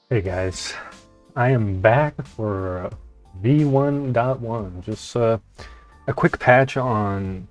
Hey guys, I am back for v1.1. Just a quick patch on,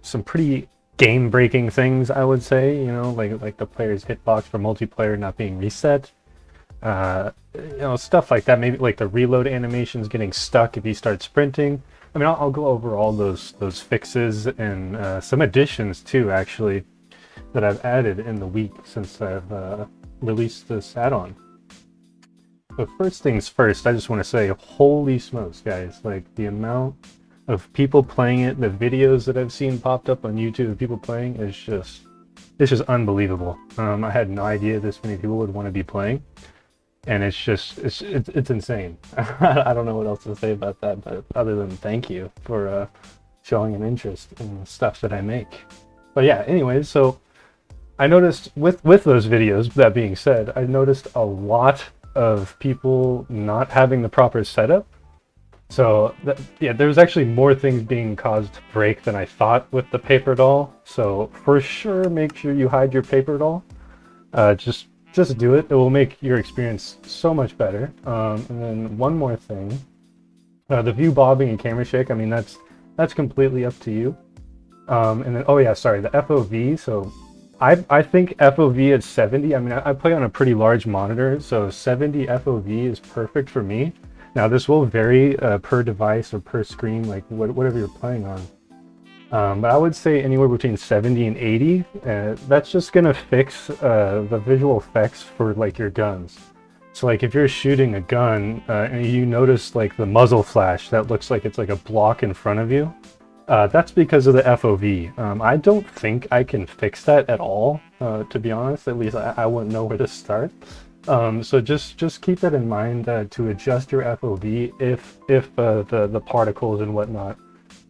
some pretty game-breaking things, I would say. Like the player's hitbox for multiplayer not being reset. Stuff like that. Maybe like the reload animations getting stuck if you start sprinting. I mean, I'll go over all those fixes and some additions too, actually, that I've added in the week since I've released this add-on. But first things first, I just want to say, holy smokes, guys! Like the amount of people playing it, the videos that I've seen popped up on YouTube of people playing is it's just unbelievable. I had no idea this many people would want to be playing, and it's insane. I don't know what else to say about that, but other than thank you for showing an interest in the stuff that I make. But yeah, anyways, so I noticed with those videos, that being said, I noticed a lot of people not having the proper setup. So yeah, there's actually more things being caused to break than I thought with the Paperdoll. So for sure, make sure you hide your Paperdoll. Just do it. It will make your experience so much better. And then one more thing, the view bobbing and camera shake. I mean, that's completely up to you. And then, oh yeah, sorry, the FOV. So I think FOV at 70. I mean, I play on a pretty large monitor, so 70 FOV is perfect for me. Now, this will vary per device or per screen, like whatever you're playing on. But I would say anywhere between 70 and 80. That's just gonna fix the visual effects for like your guns. So like if you're shooting a gun and you notice like the muzzle flash that looks like it's like a block in front of you. That's because of the FOV. I don't think I can fix that at all, to be honest. At least I wouldn't know where to start. So just keep that in mind to adjust your FOV if the particles and whatnot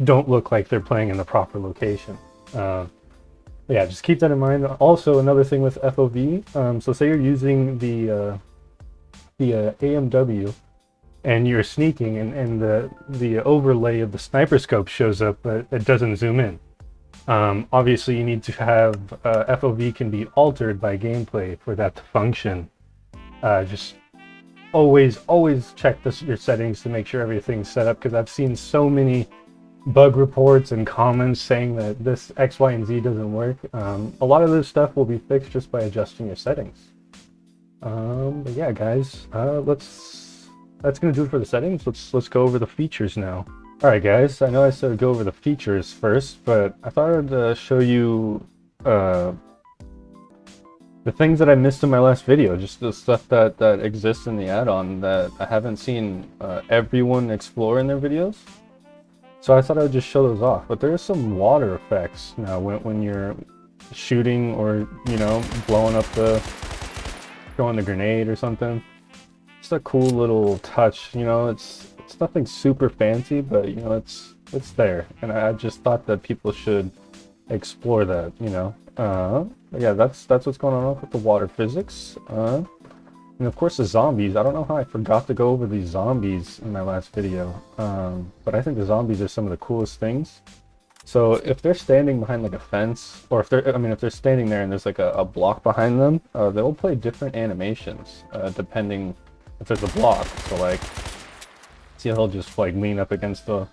don't look like they're playing in the proper location. Yeah, just keep that in mind. Also, another thing with FOV. So say you're using the AMW. And you're sneaking, and the overlay of the sniper scope shows up, but it doesn't zoom in. Obviously, you need to have FOV can be altered by gameplay for that to function. Just always check your settings to make sure everything's set up, because I've seen so many bug reports and comments saying that this X, Y, and Z doesn't work. A lot of this stuff will be fixed just by adjusting your settings. But yeah, guys, that's gonna do it for the settings. Let's go over the features now. All right, guys. I know I said go over the features first, but I thought I'd show you the things that I missed in my last video. Just the stuff that exists in the add-on that I haven't seen everyone explore in their videos. So I thought I would just show those off. But there are some water effects now when you're shooting or blowing up throwing the grenade or something. It's a cool little touch, it's nothing super fancy, but it's there, and I just thought that people should explore that. Yeah, that's what's going on with the water physics, and of course the zombies. I don't know how I forgot to go over these zombies in my last video, but I think the zombies are some of the coolest things. So if they're standing behind like a fence, or if they're standing there and there's like a block behind them, they'll play different animations depending if there's a block. So like, see how he'll just like lean up against the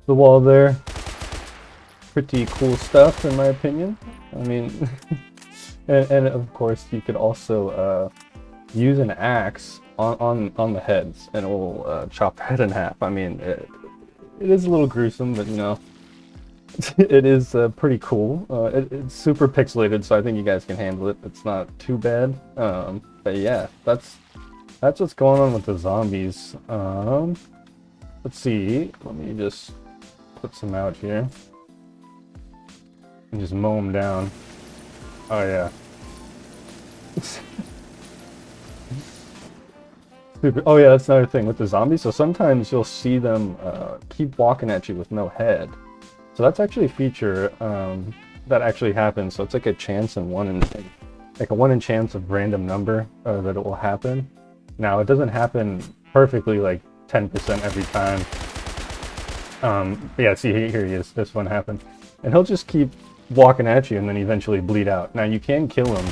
wall there. Pretty cool stuff in my opinion. I mean, and of course you could also use an axe on the heads, and it will chop their head in half. I mean, it is a little gruesome, but it is pretty cool. It's super pixelated, so I think you guys can handle it. It's not too bad. But yeah, that's what's going on with the zombies. Let's see. Let me just put some out here and just mow them down. Oh yeah. Super. Oh yeah, that's another thing with the zombies. So sometimes you'll see them keep walking at you with no head. So that's actually a feature that actually happens. So it's like a chance in like a 1 in chance of random number that it will happen. Now, it doesn't happen perfectly, like 10% every time. Yeah, see, here he is. This one happened. And he'll just keep walking at you and then eventually bleed out. Now, you can kill him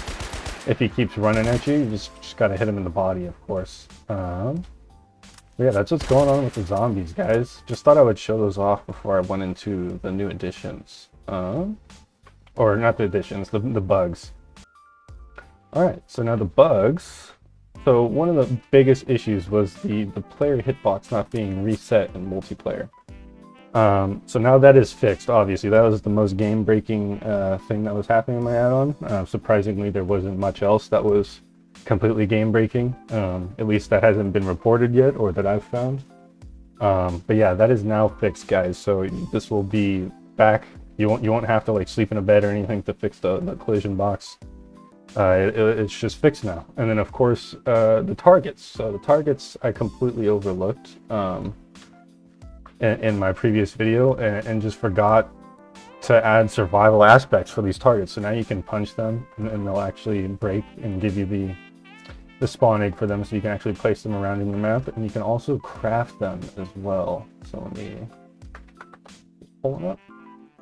if he keeps running at you, you just gotta hit him in the body, of course. Yeah, that's what's going on with the zombies, guys. Just thought I would show those off before I went into the new additions. Or not the additions, the bugs. Alright, so now the bugs. So one of the biggest issues was the player hitbox not being reset in multiplayer. So now that is fixed, obviously. That was the most game-breaking thing that was happening in my add-on. Surprisingly, there wasn't much else that was completely game-breaking. At least that hasn't been reported yet, or that I've found. But yeah, that is now fixed, guys. So this will be back. You won't have to like sleep in a bed or anything to fix the collision box. It's just fixed now. And then of course the targets. So the targets I completely overlooked in my previous video and just forgot to add survival aspects for these targets. So now you can punch them and they'll actually break and give you the spawn egg for them, so you can actually place them around in the map, and you can also craft them as well. So let me pull them up.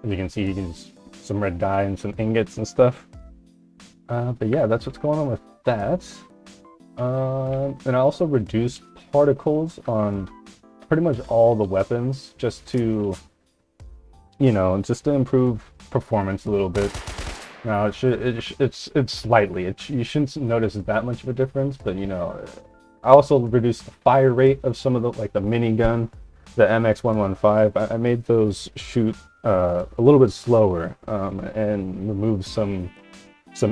As you can see, you can use some red dye and some ingots and stuff. But yeah, that's what's going on with that. And I also reduced particles on pretty much all the weapons just to, you know, just to improve performance a little bit. Now it's slightly. You shouldn't notice that much of a difference, but you know, I also reduced the fire rate of some of the like the minigun, the MX115. I made those shoot a little bit slower and removed some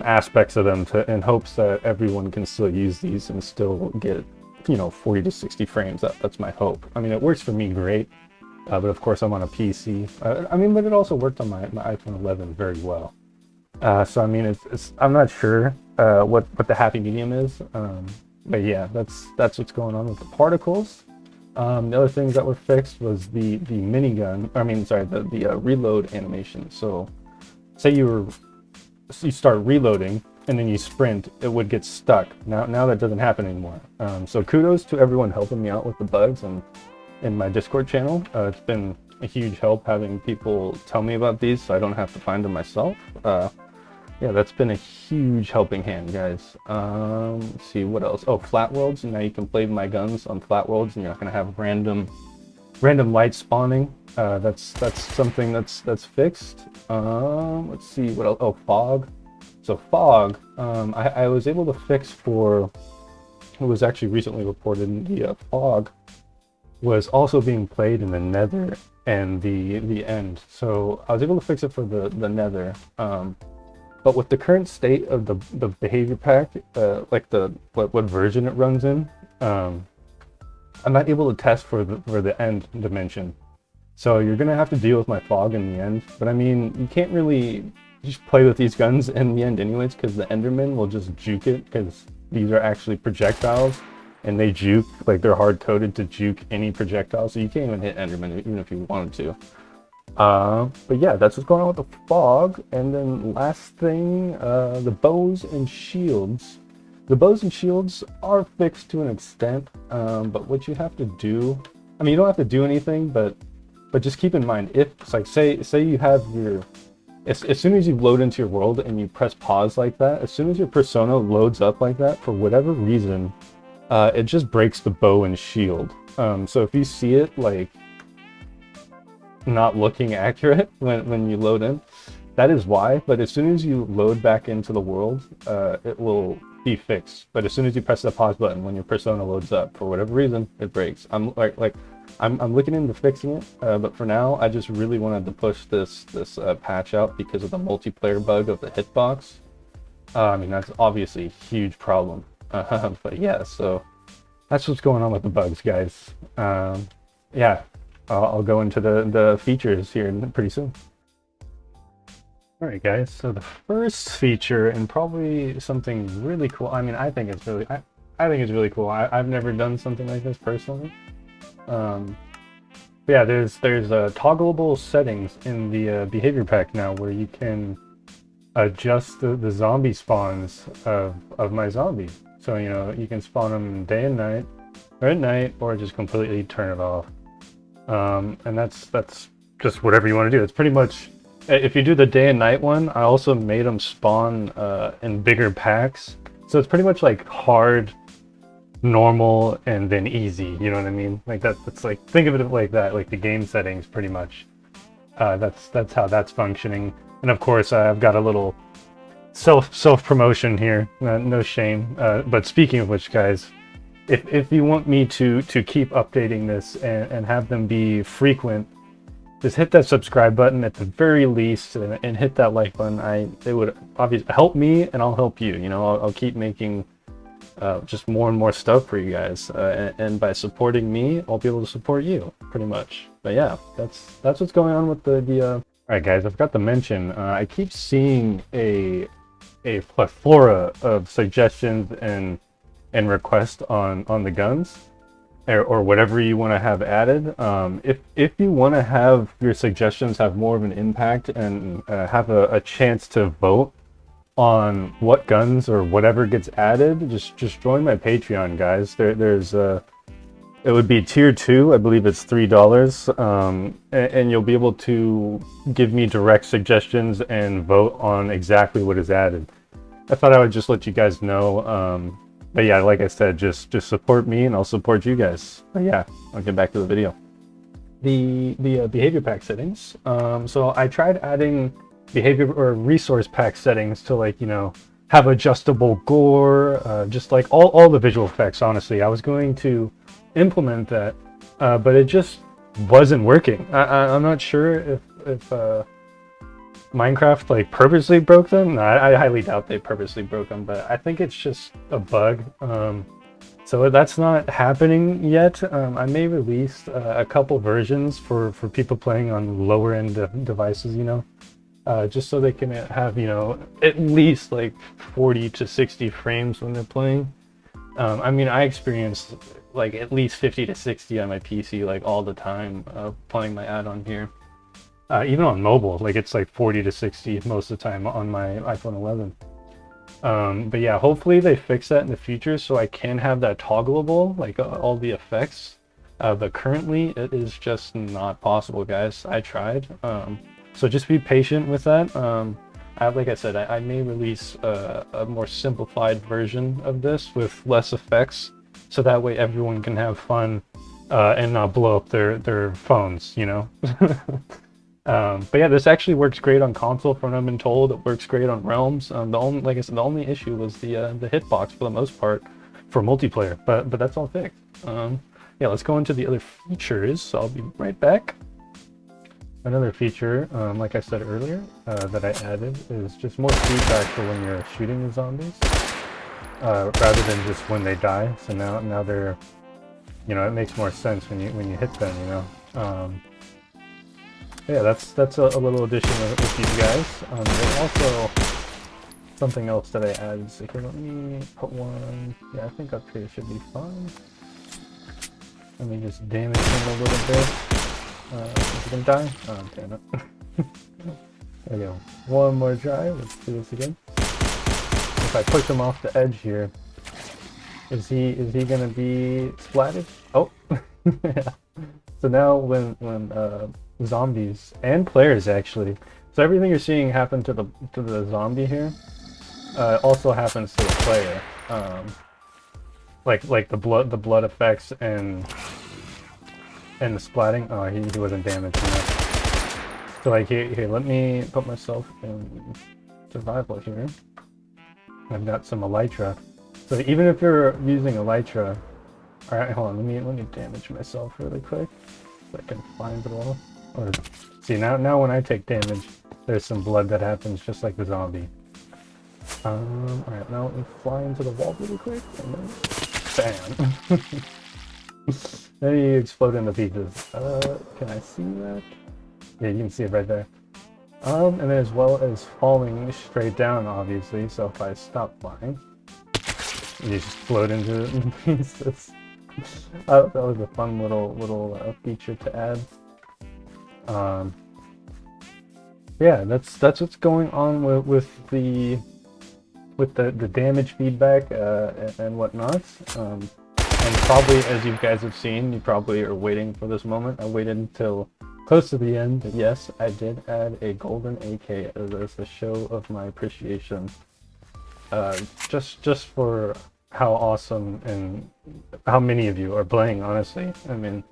aspects of them in hopes that everyone can still use these and still get, you know, 40 to 60 frames. That's my hope. I mean, it works for me great, but of course I'm on a PC. I mean, but it also worked on my iPhone 11 very well. So I mean, I'm not sure what the happy medium is, but yeah, that's what's going on with the particles. The other things that were fixed was the minigun. I mean, sorry, the reload animation. So say you start reloading and then you sprint, it would get stuck. Now that doesn't happen anymore. So kudos to everyone helping me out with the bugs and in my Discord channel. It's been a huge help having people tell me about these, so I don't have to find them myself. Yeah, that's been a huge helping hand, guys. Let's see what else. Oh, flat worlds. Now you can play my guns on flat worlds, and you're not gonna have random light spawning. That's something that's fixed. Let's see what else. Oh, fog. So fog. I was able to fix for. It was actually recently reported. The fog was also being played in the nether and the end. So I was able to fix it for the nether. But with the current state of the behavior pack, like what version it runs in, I'm not able to test for the end dimension. So you're gonna have to deal with my fog in the end. But I mean, you can't really just play with these guns in the end anyways, because the Enderman will just juke it, because these are actually projectiles, and they juke, like they're hard coded to juke any projectile. So you can't even hit Enderman even if you wanted to. But yeah, that's what's going on with the fog. And then last thing, the bows and shields. The bows and shields are fixed to an extent, but what you have to do, I mean, you don't have to do anything, but just keep in mind, if it's like, say you have your, as soon as you load into your world and you press pause like that, as soon as your persona loads up like that, for whatever reason, it just breaks the bow and shield. So if you see it like not looking accurate when you load in, that is why. But as soon as you load back into the world, it will be fixed. But as soon as you press the pause button when your persona loads up, for whatever reason, it breaks. I'm looking into fixing it, but for now I just really wanted to push this patch out because of the multiplayer bug of the hitbox. I mean, that's obviously a huge problem. But yeah, so that's what's going on with the bugs, guys. Yeah, I'll go into the features here pretty soon. Alright guys, so the first feature, and probably something really cool, I mean, I think it's really cool. I've never done something like this personally. But yeah, there's toggleable settings in the behavior pack now where you can adjust the zombie spawns of my zombie. So, you know, you can spawn them day and night, or at night, or just completely turn it off. And that's just whatever you want to do. It's pretty much If you do the day and night one, I also made them spawn in bigger packs. So it's pretty much like hard, normal, and then easy. You know what I mean? Like that's like, think of it like that, like the game settings pretty much. That's how that's functioning. And of course, I've got a little self promotion here. No shame. But speaking of which, guys, if you want me to keep updating this and have them be frequent, just hit that subscribe button at the very least, and hit that like button. It would obviously help me, and I'll help you. You know, I'll keep making just more and more stuff for you guys, and by supporting me, I'll be able to support you, pretty much. But yeah, that's what's going on with the All right, guys, I forgot to mention, I keep seeing a plethora of suggestions and requests on the guns, or whatever you want to have added. If you want to have your suggestions have more of an impact and have a chance to vote on what guns or whatever gets added, just join my Patreon, guys. There's it would be tier 2, I believe it's $3, and you'll be able to give me direct suggestions and vote on exactly what is added. I thought I would just let you guys know. But yeah, like I said, just support me and I'll support you guys. But yeah, I'll get back to the video. The behavior pack settings. So I tried adding behavior or resource pack settings to, like, you know, have adjustable gore, just like all the visual effects. Honestly, I was going to implement that, but it just wasn't working. I'm not sure if Minecraft like purposely broke them. No, I highly doubt they purposely broke them, but I think it's just a bug. So that's not happening yet. I may release a couple versions for people playing on lower end devices, you know, just so they can have, you know, at least like 40 to 60 frames when they're playing. I mean, I experience like at least 50 to 60 on my PC like all the time playing my add-on here. Even on mobile, like it's like 40 to 60 most of the time on my iPhone 11. But yeah, hopefully they fix that in the future so I can have that toggleable, like all the effects. But currently it is just not possible, guys. I tried. So just be patient with that. Like I said, I may release a more simplified version of this with less effects, so that way everyone can have fun and not blow up their phones, you know? But yeah, this actually works great on console from what I've been told. It works great on Realms. Like I said, the only issue was the hitbox for the most part for multiplayer, but that's all fixed. Yeah, let's go into the other features. So I'll be right back. Another feature, like I said earlier, that I added is just more feedback for when you're shooting the zombies, rather than just when they die. So now they're, you know, it makes more sense when you hit them, you know. Yeah, that's a little addition with these guys. There's also something else that I added. So here, let me put one. Yeah, I think up here should be fine. Let me just damage him a little bit. Is he gonna die? Oh, damn it. There we go. One more try. Let's do this again. If I push him off the edge here, is he gonna be splatted? Oh, yeah. So now when zombies and players actually, so everything you're seeing happen to the zombie here, also happens to the player. Like the blood effects and the splatting. Oh, he wasn't damaged enough. So like here, let me put myself in survival here. I've got some elytra. So even if you're using elytra, all right, hold on. Let me damage myself really quick so I can fly into the wall. Or see now when I take damage, there's some blood that happens just like the zombie. All right, now let me fly into the wall really quick and then bam. Then you explode into pieces. Can I see that? Yeah, you can see it right there. And then as well as falling straight down, obviously. So if I stop flying, you just float into pieces. That was a fun little feature to add. Yeah, that's what's going on with the damage feedback and whatnot. And probably, as you guys have seen, you probably are waiting for this moment. I waited until close to the end. But yes, I did add a golden AK as a show of my appreciation. Just for how awesome and how many of you are playing, honestly. I mean,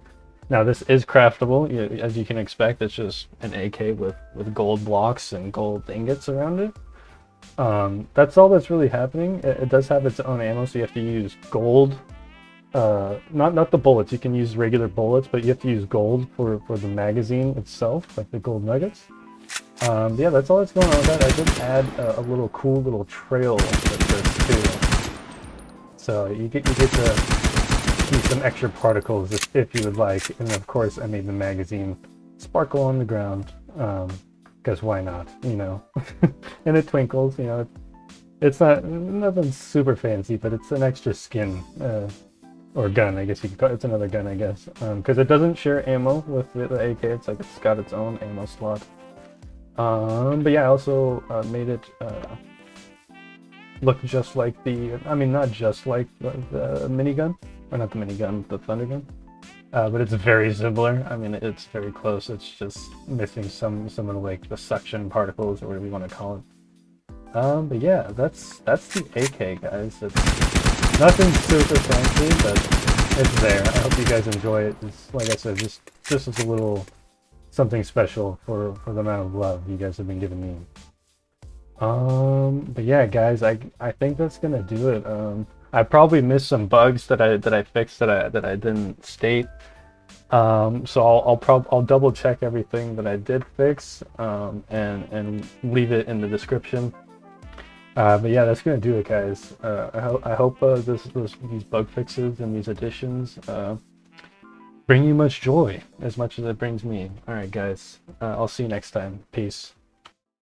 now this is craftable, as you can expect. It's just an AK with gold blocks and gold ingots around it. That's all that's really happening. It does have its own ammo, so you have to use gold. Not the bullets. You can use regular bullets, but you have to use gold for the magazine itself, like the gold nuggets. Yeah, that's all that's going on with that. I did add a little cool little trail with this too. So you get to use some extra particles if you would like. And of course, I made the magazine sparkle on the ground, because why not, you know? And it twinkles, you know. It's nothing super fancy, but it's an extra skin, or gun, I guess you could call it. It's another gun, I guess, because it doesn't share ammo with the AK. It's like it's got its own ammo slot. But yeah, I also made it look just like not just like the minigun, or not the minigun, the thunder gun, but it's very similar. I mean, it's very close. It's just missing some of like the suction particles, or whatever you want to call it. But yeah, that's the AK, guys. It's nothing super fancy, but it's there. I hope you guys enjoy it. It's, like I said, just as a little something special for the amount of love you guys have been giving me. But yeah, guys, I think that's gonna do it. I probably missed some bugs that I fixed that I didn't state. So I'll double check everything that I did fix, and leave it in the description. But yeah, that's gonna do it, guys. I hope these bug fixes and these additions bring you much joy as much as it brings me. All right, guys. I'll see you next time. Peace.